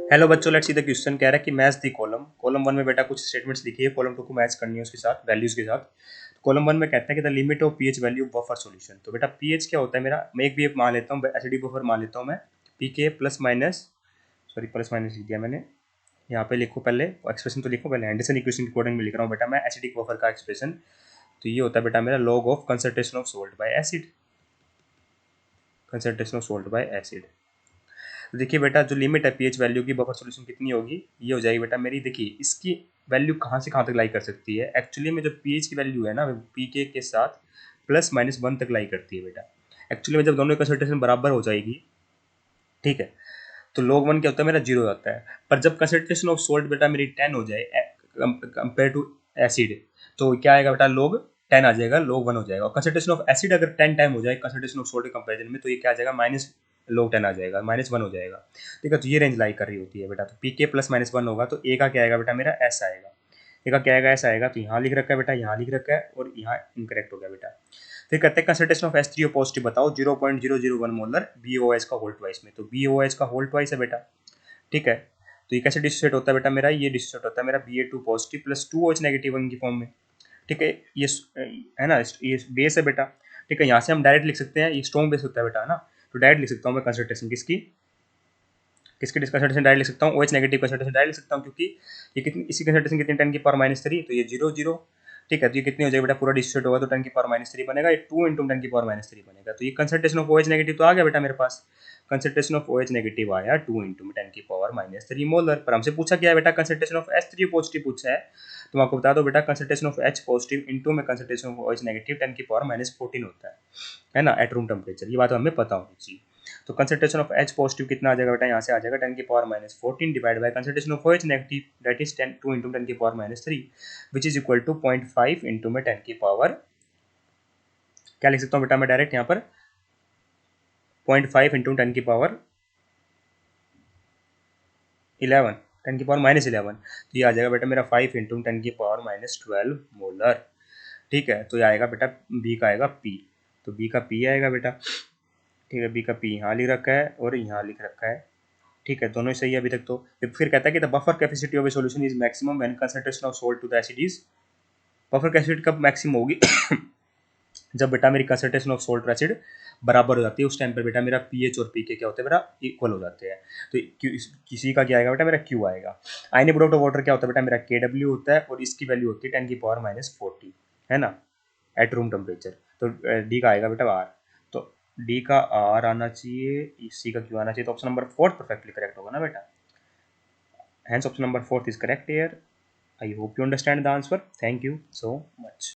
Hello बच्चों, let's see the question. कह रहा है कि match the column column one में बेटा कुछ स्टेटमेंट्स लिखी है, कॉलम टू को मैच करनी है उसके साथ, वैल्यूज के साथ। कॉलम वन में कहता है कि the limit of pH value buffer solution. तो बेटा पीएच क्या होता है मेरा, मैं एक भी मान लेता हूँ, एसिडिक बफर मान लेता हूँ मैं। PK plus minus, sorry plus minus लिख दिया मैंने। यहाँ पे लिखो, पहले एक्सप्रेशन तो लिखो, पहले एंडरसन इक्वेशन के अकॉर्डिंग में लिख रहा हूँ बेटा मैं एसिडिक बफर का एक्सप्रेशन। तो ये होता है बेटा मेरा log of concentration of salt bye acid, concentration of salt bye acid. तो देखिए बेटा, जो लिमिट है पीएच वैल्यू की बफर सॉल्यूशन कितनी होगी, ये हो जाएगी बेटा मेरी। देखिए इसकी वैल्यू कहाँ से कहाँ तक लाई कर सकती है। एक्चुअली में जो पीएच की वैल्यू है ना, पीके के साथ प्लस माइनस वन तक लाई करती है बेटा। एक्चुअली में जब दोनों कंसंट्रेशन बराबर हो जाएगी, ठीक है, तो log वन क्या होता है मेरा, जीरो हो जाता है। पर जब कंसंट्रेशन ऑफ सोल्ट बेटा मेरी 10 हो जाए कंपेयर टू एसिड, तो क्या आएगा बेटा, log 10 आ जाएगा, log 1 हो जाएगा। और कंसंट्रेशन ऑफ एसिड अगर 10 टाइम हो जाए कंसंट्रेशन ऑफ सोल्ट के कंपेरिजन में, तो ये क्या आ जाएगा, माइनस log 10 आ जाएगा, -1 हो जाएगा। ठीक है, तो ये रेंज लाई कर रही होती है बेटा। तो पीके प्लस -1 होगा, तो ए का क्या आएगा बेटा मेरा, एस आएगा। ए का क्या आएगा, एस आएगा। तो यहाँ लिख रखा है बेटा, यहाँ लिख रखा है, और यहाँ इनकरेक्ट हो गया बेटा। फिर कहते हैं कंसंट्रेशन ऑफ H3O पॉजिटिव बताओ 0.001 मोलर BOH का होल ट्वाइस में। तो BOH का होल ट्वाइस है बेटा, ठीक है। तो ये कैसे डिसोसिएट होता है बेटा मेरा, ये डिसोसिएट होता है मेरा Ba2 positive plus 2OH negative की फॉर्म में। ठीक है, ये है ना, ये बेस है बेटा। ठीक है, यहाँ से हम डायरेक्ट लिख सकते हैं, ये स्ट्रॉन्ग बेस होता है बेटा, है ना। तो डायरेक्ट लिख सकता हूँ मैं कंसंट्रेशन किसकी किसकी कंसंट्रेशन डायरेक्ट लिख सकता हूँ, OH नेगेटिव कंसंट्रेशन डायरेक्ट लिख सकता हूँ, क्योंकि ये कितनी, इसी कंसंट्रेशन कितनी, 10⁻3। तो ये 0 0, ठीक है। तो ये कितनी हो जाएगी बेटा, पूरा डिस्ट्रीब्यूट होगा तो 10⁻3 बनेगा, ये 2 × 10⁻3 बनेगा। तो ये कंसंट्रेशन ऑफ OH नेगेटिव तो आ गया बेटा मेरे पास। कंसंट्रेशन ऑफ OH नेगेटिव आया 2 × 10⁻³ मोलर। पर हमसे पूछा क्या है बेटा, कंसंट्रेशन ऑफ H3 पॉजिटिव पूछा है। तो मैं आपको बता दो बेटा, concentration of H positive into में कंसंट्रेशन ऑफ OH नेगेटिव 10⁻14 होता है ना, एट रूम टेम्परेचर। ये बात हमें पता होनी चाहिए। तो कंसंट्रेशन ऑफ H पॉजिटिव कितना आ जाएगा बेटा, यहाँ से आ जाएगा 10⁻14 divide by concentration of OH negative, that is 2 × 10⁻3, which is equal to 0.5 into में 10 की पावर, क्या लिख सकता हूँ बेटा मैं डायरेक्ट यहाँ पर, 0.5 इंटू 10 की पावर 11, 10 की पावर -11। तो ये आ जाएगा बेटा मेरा 5 इंटू 10 की पावर -12 मोलर। ठीक है, तो ये आएगा बेटा, बी का आएगा पी। तो बी का पी आएगा बेटा। ठीक है, बी का पी यहाँ लिख रखा है और यहाँ लिख रखा है। ठीक है, दोनों ही सही है अभी तक। तो फिर कहता है कि the buffer capacity of a solution is maximum when concentration of salt to the acid is, buffer capacity कब मैक्सिमम होगी जब बेटा मेरी कंसंट्रेशन ऑफ सोल्ट एसिड बराबर हो जाती है, उस टाइम पर बेटा मेरा पीएच और पीके क्या होते हैं बेटा, इक्वल हो जाते हैं। तो किसी का क्या आएगा बेटा मेरा, क्यू आएगा। आयनिक प्रोडक्ट ऑफ वाटर क्या होता है बेटा मेरा, KW होता है, और इसकी वैल्यू होती है 10⁻40, है ना, एट रूम टेम्परेचर। तो डी का आएगा बेटा आर। तो डी का आर आना चाहिए, सी का क्यू आना चाहिए। तो ऑप्शन नंबर 4 परफेक्टली करेक्ट होगा ना बेटा। Hence option number 4 is correct here. I hope you understand the answer. Thank you so much.